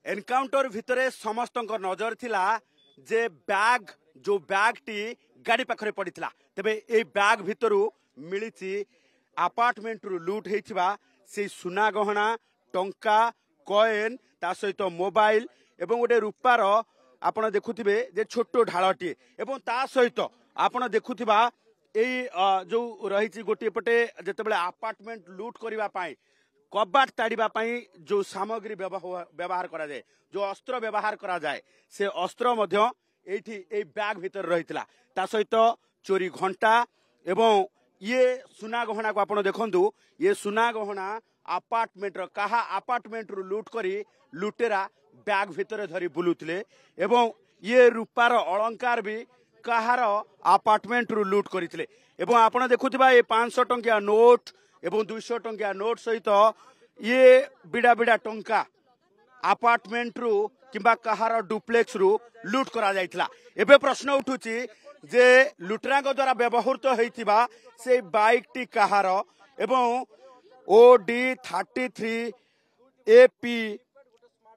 Encounter भितरे समस्त नजर थिला जे बैग जो बैग टी गाड़ी पाखरे पड़ीला तेबे ए बैग भितरु मिली अपार्टमेंट रु लूट होइथिबा से सुना गहना टंका कॉइन ता सहित मोबाइल एवं गोटे रूपार आपण देखुथिबे जे छोटो ढाळटी एवं ता सहित आपण देखुथिबा एई जो रही गोटे पटे जेतेबेले अपार्टमेंट लूट करबा पाई कबाट ताड़ीबा पाई जो सामग्री व्यवहार करा जाए जो अस्त्र व्यवहार करा जाए से अस्त्र मध्य एठी ए बैग भीतर रहितला ता सहित चोरी घंटा एवं ये सुना गहना को आपण देखंतु ये सुना गहना अपार्टमेंट रो कहा अपार्टमेंट रु लूट करी लुटेरा बैग भीतर धरी बुलुतले एवं ये रूपार अलंकार भी कहार अपार्टमेंट रु लूट करथिले एवं आपण देखुथिबा ए 500 टंकिया नोट एवं 200 टंकिया नोट सहित ये बिड़ा बिड़ा टंका अपार्टमेंट रु किंबा कहार डुप्लेक्स रु लूट करा जाइथिला। एबे प्रश्न उठुची जे लुटरांग द्वारा व्यवहृत होइथिबा से बाइक टी कहार एवं OD 33 AP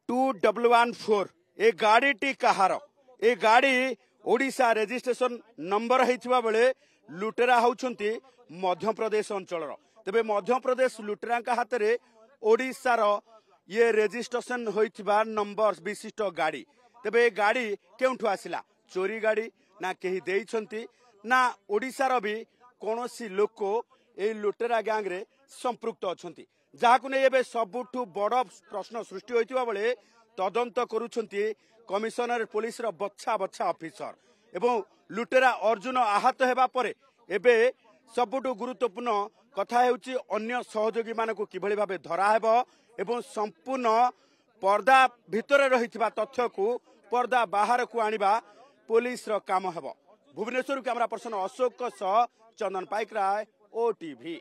2114 ए गाड़ी टी कहार ए गाड़ी ओडिशा रजिस्ट्रेशन नंबर होइथिबा बेले लुटेरा होउछंती मध्य प्रदेश अंचल तेबे मध्य प्रदेश लुटेरा हाथ में ओडिशार ये रजिस्ट्रेशन होइथिबा नंबर विशिष्ट गाड़ी तेबे गाड़ी केउठु आसिला चोरी गाड़ी ना केही देइछंती ना ओडिशार भी कोनोसी लोक ए लुटेरा गैंग रे संपृक्त अछंती जाहाकु नै एबे सबुठु बड़ प्रश्न सृष्टि होइथिबा बेले तदंत करूछंती कमिशनर पुलिस रो बच्छा बच्छा ऑफिसर एवं लुटेरा अर्जुन आहत हेबा परे एबे सबुठु गुरुत्वपूर्ण कथा हेउची अन्य सहयोगी मानकु किभଳି भाबे धरा हेबो एवं संपूर्ण पर्दा भितरे रहिथिबा तथ्य को पर्दा बाहर को आनिबा पुलिस रो काम हेबो। भुवनेश्वर कैमरा पर्सन अशोक सह चंदन पाइकराय OTV।